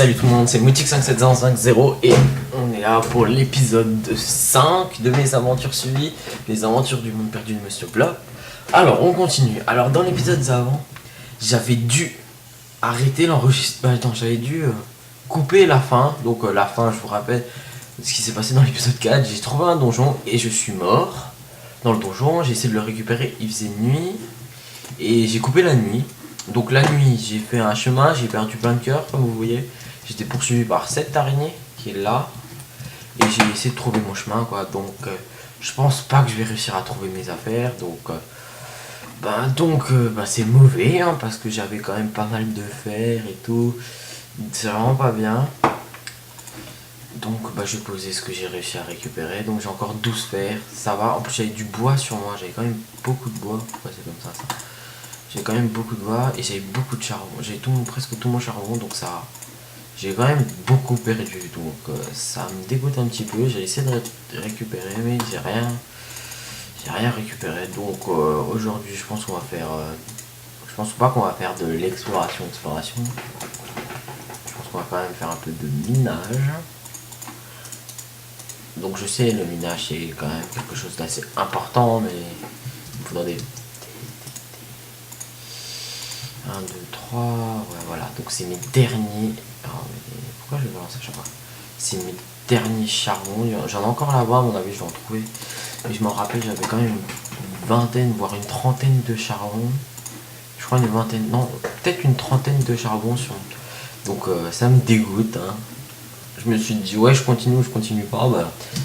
Salut tout le monde, c'est Moutique57050 et on est là pour l'épisode 5 de mes aventures suivies, les aventures du monde perdu de Monsieur Blob. Alors on continue. Alors dans l'épisode d'avant, j'avais dû arrêter l'enregistrement, j'avais dû couper la fin. Donc la fin, je vous rappelle ce qui s'est passé dans l'épisode 4, j'ai trouvé un donjon et je suis mort dans le donjon, j'ai essayé de le récupérer, il faisait nuit et j'ai coupé la nuit. Donc la nuit, j'ai fait un chemin, j'ai perdu plein de cœurs comme vous voyez. J'étais poursuivi par cette araignée qui est là. Et j'ai essayé de trouver mon chemin quoi. Donc je pense pas que je vais réussir à trouver mes affaires. Donc c'est mauvais hein, parce que j'avais quand même pas mal de fer et tout. C'est vraiment pas bien. Donc je vais poser ce que j'ai réussi à récupérer. Donc j'ai encore 12 fers. Ça va. En plus j'avais du bois sur moi. J'avais quand même beaucoup de bois. Pourquoi c'est comme ça. J'ai quand même beaucoup de bois et j'avais beaucoup de charbon. J'ai presque tout mon charbon donc ça. J'ai quand même beaucoup perdu donc ça me dégoûte un petit peu. J'ai essayé de récupérer mais j'ai rien récupéré. Donc aujourd'hui je pense qu'on va faire. Je pense pas qu'on va faire de l'exploration. Je pense qu'on va quand même faire un peu de minage. Donc je sais le minage c'est quand même quelque chose d'assez important mais il faudra des 1, 2, 3, ouais voilà, donc c'est mes derniers. Alors, pourquoi je vais balancer à chaque fois? C'est mes derniers charbons, j'en ai encore là-bas, à mon avis je vais en trouver. Mais je m'en rappelle, j'avais quand même une vingtaine, voire une trentaine de charbons. Je crois une vingtaine, non, peut-être une trentaine de charbons sur. Donc ça me dégoûte. Hein. Je me suis dit, ouais, je continue ou je continue pas.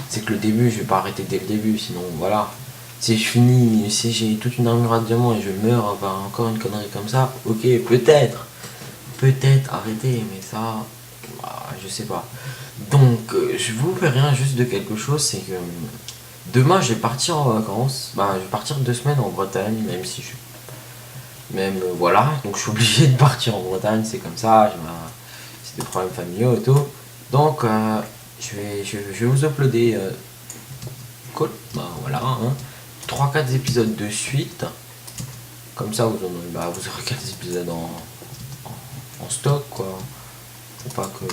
C'est que le début, je vais pas arrêter dès le début, sinon voilà. Si je finis, si j'ai toute une armure à diamant et je meurs par encore une connerie comme ça, ok, peut-être arrêter, mais ça, je sais pas. Donc, je vous fais rien juste de quelque chose, c'est que demain je vais partir en vacances, je vais partir 2 semaines en Bretagne, même si je suis. Même voilà, donc je suis obligé de partir en Bretagne, c'est comme ça, c'est des problèmes familiaux et tout. Donc, je vais vous uploader. Cool, voilà. Hein. 3-4 épisodes de suite. Comme ça, vous aurez 4 épisodes en stock, quoi. Faut pas que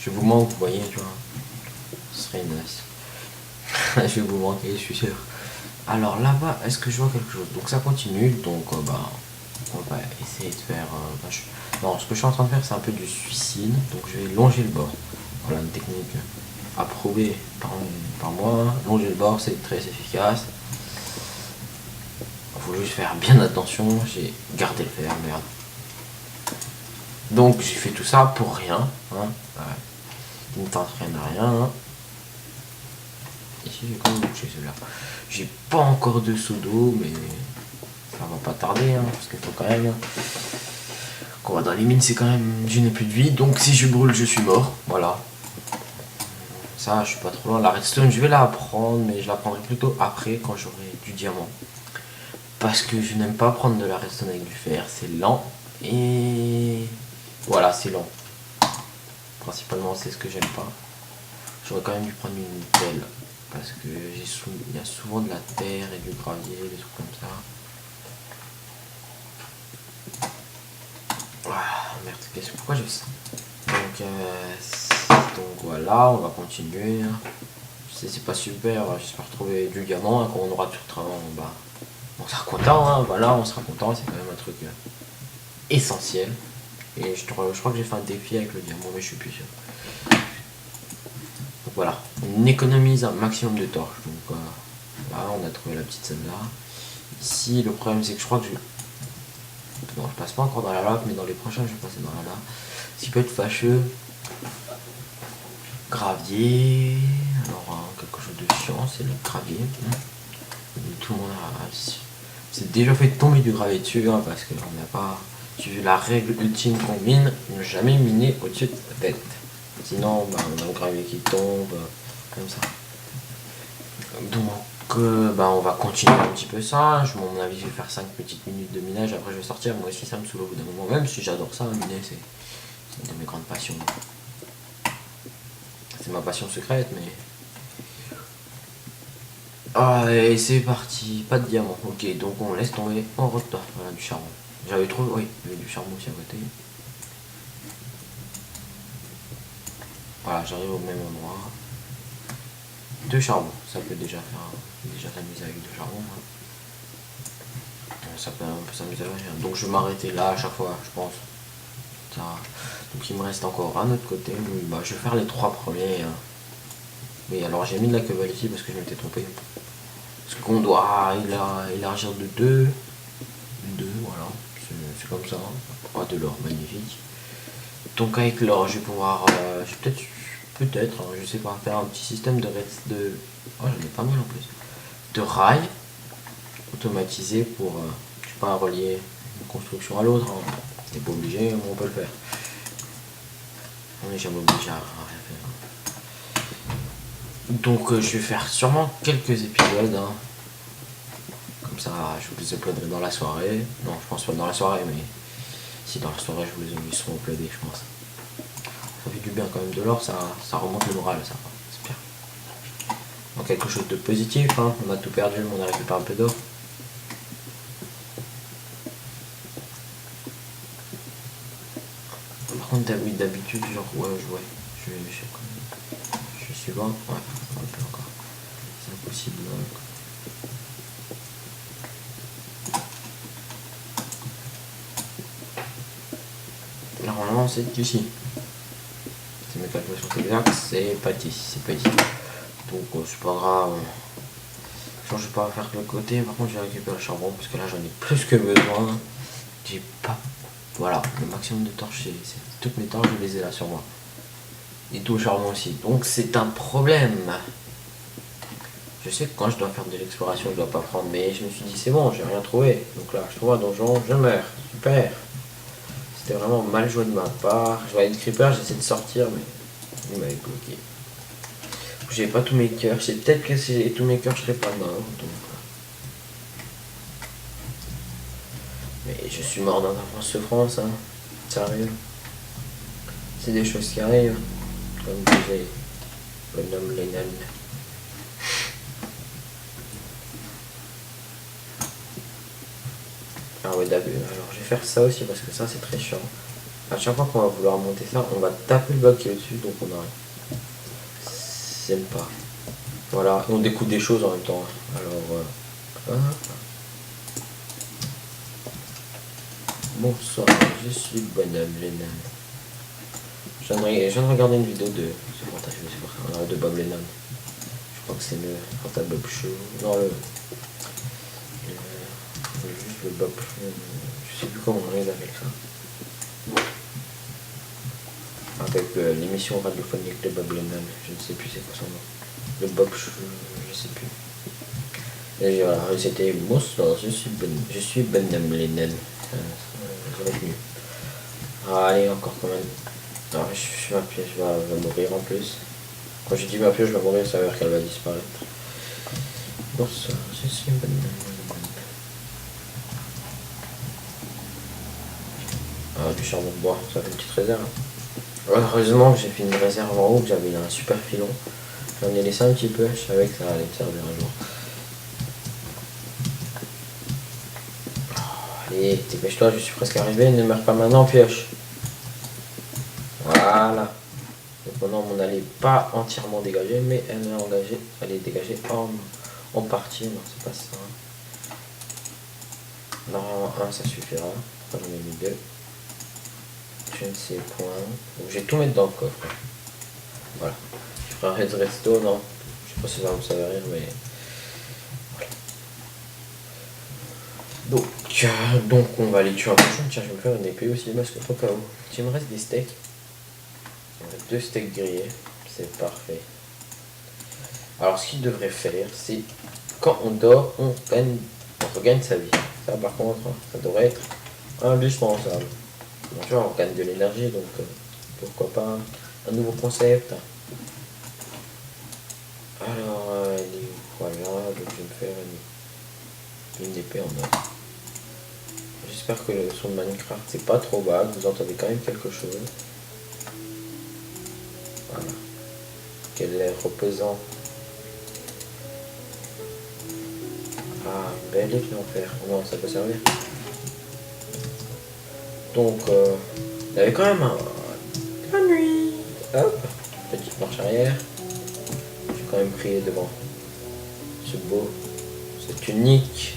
je vous manque, vous voyez, tu vois. Ce serait nice. Je vais vous manquer, je suis sûr. Alors là-bas, est-ce que je vois quelque chose? Donc ça continue, donc on va essayer de faire... Non, ce que je suis en train de faire, c'est un peu du suicide. Donc je vais longer le bord. Voilà une technique approuvée par moi. Longer le bord, c'est très efficace. Faut juste faire bien attention, j'ai gardé le fer, merde. Donc j'ai fait tout ça pour rien, hein. Ouais. Il ne t'entraîne à rien. Hein. Ici j'ai quand même bouché celui-là. J'ai pas encore de seau d'eau, mais ça va pas tarder, hein, parce qu'il faut quand même. Quand on va dans les mines, c'est quand même. Je n'ai plus de vie, donc si je brûle, je suis mort. Voilà. Ça, je suis pas trop loin. La redstone, je vais la prendre, mais je la prendrai plutôt après, quand j'aurai du diamant. Parce que je n'aime pas prendre de la redstone avec du fer, c'est lent et voilà, c'est lent. Principalement, c'est ce que j'aime pas. J'aurais quand même dû prendre une pelle parce que il y a souvent de la terre et du gravier, des trucs comme ça. Ah, merde, pourquoi j'ai ça? Donc voilà, on va continuer. Je sais, c'est pas super, j'espère trouver du diamant. Quand on aura tout le travail, on sera content, hein, voilà, on sera content, c'est quand même un truc essentiel. Et je crois que j'ai fait un défi avec le diamant, mais je suis plus sûr. Donc voilà, on économise un maximum de torches. Donc là, on a trouvé la petite celle-là. Ici, le problème, c'est que je crois que non, je passe pas encore dans la lave, mais dans les prochains, je vais passer dans la lave. Ce qui peut être fâcheux. Gravier. Alors, quelque chose de chiant, c'est le gravier. Tout le monde c'est déjà fait tomber du gravier dessus hein, parce qu'on n'a pas suivi la règle ultime qu'on mine, ne jamais miner au-dessus de la tête. Sinon on a le gravier qui tombe comme ça. Donc on va continuer un petit peu ça. À mon avis je vais faire 5 petites minutes de minage, après je vais sortir. Moi aussi ça me saoule au bout d'un moment, même si j'adore ça, miner c'est une de mes grandes passions. C'est ma passion secrète mais. Et c'est parti, pas de diamant. Ok, donc on laisse tomber, on retourne. Voilà, du charbon. J'avais trouvé, oui, il y avait du charbon aussi à côté. Voilà, j'arrive au même endroit. 2 charbons, ça peut déjà s'amuser avec 2 charbons. Hein. Ça peut s'amuser avec rien. Donc je vais m'arrêter là à chaque fois, je pense. Ça. Donc il me reste encore un autre côté. Bah, je vais faire les 3 premiers. Hein. Oui, alors j'ai mis de la cavalier parce que je m'étais trompé. Parce qu'on doit élargir de 2. Voilà. C'est comme ça. Oh, de l'or, magnifique. Donc avec l'or, je vais pouvoir, peut-être, hein, je sais pas, faire un petit système oh, j'en ai pas mal en plus, de rails automatisé pour, je sais pas, relier une construction à l'autre. Hein. On n'est pas obligé, mais on peut le faire. On n'est jamais obligé à rien faire. Donc je vais faire sûrement quelques épisodes. Hein. Comme ça, je vous les uploaderai dans la soirée. Non, je pense pas dans la soirée, mais si dans la soirée, ils seront uploadés, je pense. Ça fait du bien quand même de l'or, ça remonte le moral, ça. C'est bien. Donc quelque chose de positif, hein. On a tout perdu, mais on a récupéré un peu d'or. Par contre, oui, d'habitude, genre, je suis loin. Ouais, un peu encore. C'est impossible. Normalement, c'est ici. Si mes calculs sont exacts, c'est pas ici. Donc, c'est pas grave. Genre, je vais pas faire de l'autre côté. Par contre, je vais récupérer le charbon parce que là, j'en ai plus que besoin. J'ai pas. Voilà, le maximum de torches, c'est toutes mes torches, je les ai là sur moi. Et tout le charbon aussi. Donc, c'est un problème. Je sais que quand je dois faire de l'exploration, je dois pas prendre. Mais je me suis dit, c'est bon, j'ai rien trouvé. Donc là, je trouve un donjon, je meurs. Super. C'était vraiment mal joué de ma part. Je voyais le creeper, j'essaie de sortir, mais il m'avait bloqué. J'ai pas tous mes cœurs. C'est peut-être que si j'ai tous mes cœurs, je serais pas mort. Donc... Mais je suis mort dans ta souffrance, hein. Ça arrive. C'est des choses qui arrivent. Comme disait Bonhomme Lennon. Ah ouais, d'abus. Alors je vais faire ça aussi parce que ça c'est très chiant. À chaque fois qu'on va vouloir monter ça, on va taper le bloc qui est au-dessus, donc on arrête. J'aime pas. Voilà, on découvre des choses en même temps. Alors, bonsoir, je suis Bonhomme Lennon. Je viens de regarder une vidéo de Bob Lennon. Je crois que c'est le portable Bob Show. Non, juste le Bob. Je sais plus comment on les appelle ça. Avec l'émission radiophonique de Bob Lennon. Je ne sais plus c'est quoi son nom. Le Bob Show, je sais plus. Et voilà, c'était bonsoir, je suis Bonhomme Lennon. Ça va être mieux. Allez, encore quand même. Alors, ma pièce va mourir en plus. Quand je dis ma pièce va mourir, ça veut dire qu'elle va disparaître. Bonsoir, je suis Bonhomme. Ah, du charbon de bois, ça fait une petite réserve. Heureusement que j'ai fait une réserve en haut, que j'avais un super filon. J'en ai laissé un petit peu, je savais que ça allait me servir un jour. Allez, dépêche-toi, je suis presque arrivé, ne meurs pas maintenant, pioche. Voilà. Donc maintenant, mon allée n'est pas entièrement dégagée, mais elle est dégagée en partie. Non, c'est pas ça. Normalement, un, ça suffira. J'en ai mis 2. Je ne sais point. Donc, je vais tout mettre dans le coffre. Voilà. Je ferai un red redstone, non. Je sais pas si ça va me servir, mais... Donc on va aller tuer un cochon. Tiens, je vais me faire une épée aussi parce que au cas où. Il me reste des steaks. Il me reste 2 steaks grillés. C'est parfait. Alors ce qu'il devrait faire, c'est quand on dort, on regagne sa vie. Ça par contre, ça devrait être indispensable. Bon, tu vois, on gagne de l'énergie, donc pourquoi pas un nouveau concept. Alors, voilà, donc je vais me faire une épée en or. J'espère que le son de Minecraft c'est pas trop bas, vous entendez quand même quelque chose. Voilà. Quel air reposant. Ah, une belle épée en fer. Oh non, ça peut servir. Donc, il y avait quand même la nuit. Hop. Petite marche arrière. J'ai quand même pris devant ce beau, cette unique,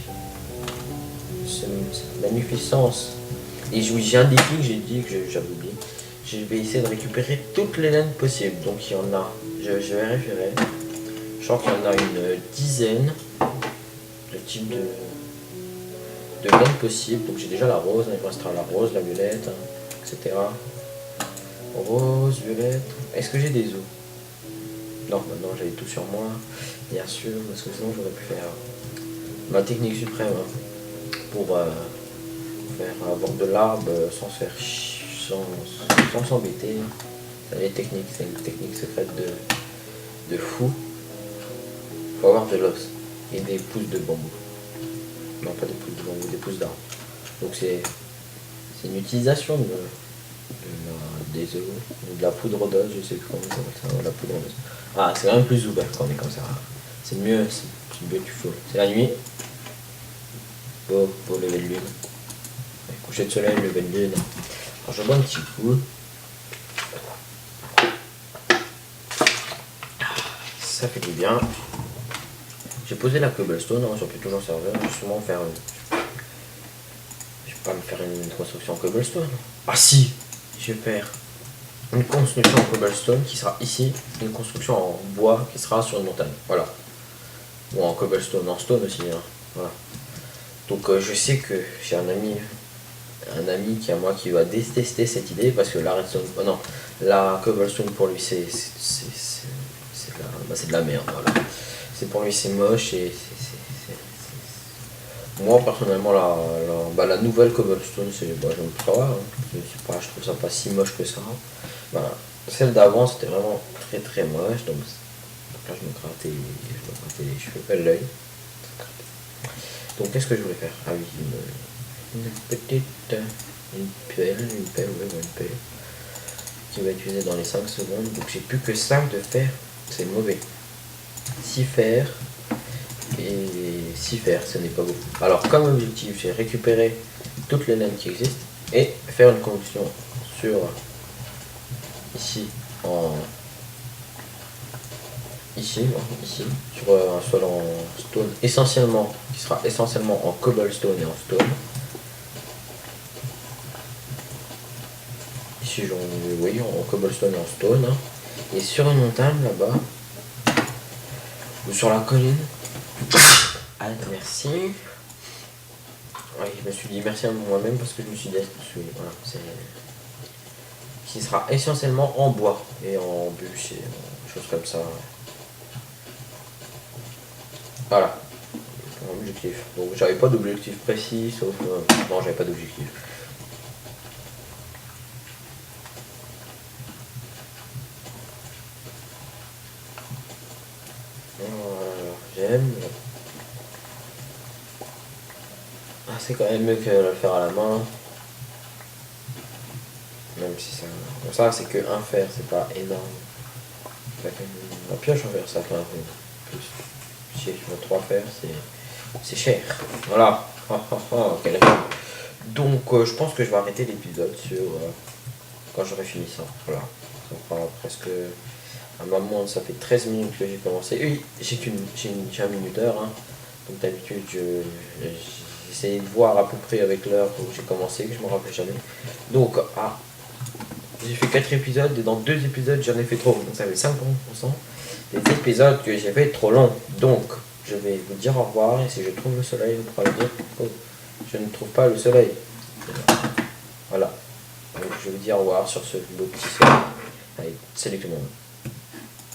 cette magnificence. Et oui, j'ai un défi que j'ai dit, que j'avais oublié. Je vais essayer de récupérer toutes les laines possibles. Donc il y en a, je vais référer. Je crois qu'il y en a une dizaine de types de laines possibles. Donc j'ai déjà la rose, il me restera la rose, la violette, etc. Rose, violette. Est-ce que j'ai des os? Non, maintenant j'avais tout sur moi, bien sûr, parce que sinon j'aurais pu faire ma technique suprême pour faire avoir de l'arbre sans se faire sans s'embêter. C'est une technique secrète de fou. Faut avoir de l'os et des pousses de bambou. Non, pas des pousses de bambou, des pousses d'arbre. Donc c'est une utilisation des os, de la poudre d'os, je sais plus comment ça s'appelle ça, la poudre d'os. Ah, c'est quand même plus ouvert quand on est comme ça. C'est mieux, c'est beautiful. C'est la nuit. Beau lever de lune. Coucher de soleil, lever de lune. Alors je bois un petit coup. Ça fait du bien. J'ai posé la cobblestone, hein, ça peut toujours servir. Justement faire je vais pas me faire une construction en cobblestone. Ah si, je vais faire une construction en cobblestone qui sera ici, une construction en bois qui sera sur une montagne. Voilà. Ou en cobblestone, en stone aussi. Hein. Voilà. Donc je sais que j'ai un ami qui à moi qui va détester cette idée parce que la redstone, oh non, la cobblestone pour lui c'est de la merde. Voilà. C'est pour lui c'est moche et moi personnellement la nouvelle cobblestone c'est j'aime pas, hein. Je trouve ça pas si moche que ça. Bah, celle d'avant c'était vraiment très moche, donc là je me grattais les cheveux, l'œil. Donc qu'est-ce que je voulais faire? Ah oui, une pelle qui va être utilisée dans les 5 secondes. Donc j'ai plus que 5 de fer, c'est mauvais. 6 fer et 6 fer, ce n'est pas beaucoup. Alors comme objectif, j'ai récupéré toutes les laines qui existent et faire une construction sur ici sur un sol en stone qui sera essentiellement en cobblestone et en stone. Ici vous voyez en cobblestone et en stone, hein. Et sur une montagne là-bas ou sur la colline, ah merci. Ouais, je me suis dit merci à moi-même parce que je me suis dit voilà, c'est qui sera essentiellement en bois et en bûche et des choses comme ça. Voilà, un objectif. Donc j'avais pas d'objectif précis, sauf non, j'avais pas d'objectif. J'aime. Ah, c'est quand même mieux que de le faire à la main. Même si ça. Bon, ça c'est que un fer, c'est pas énorme. La pioche en fer, ça fait un peu plus. Si je veux 3 fers, c'est cher. Voilà. Quelle erreur. Donc je pense que je vais arrêter l'épisode sur quand j'aurai fini ça. Voilà. Ça fera presque un moment, ça fait 13 minutes que j'ai commencé. Oui, j'ai un minuteur. Hein. Donc d'habitude j'essaie de voir à peu près avec l'heure où j'ai commencé, que je me rappelle jamais. Donc j'ai fait 4 épisodes et dans 2 épisodes j'en ai fait trop. Donc ça fait 50% des épisodes que j'ai fait trop longs. Donc je vais vous dire au revoir et si je trouve le soleil, vous pourrez me dire oh, je ne trouve pas le soleil. Voilà. Donc je vais vous dire au revoir sur ce beau petit soleil. Allez, salut tout le monde.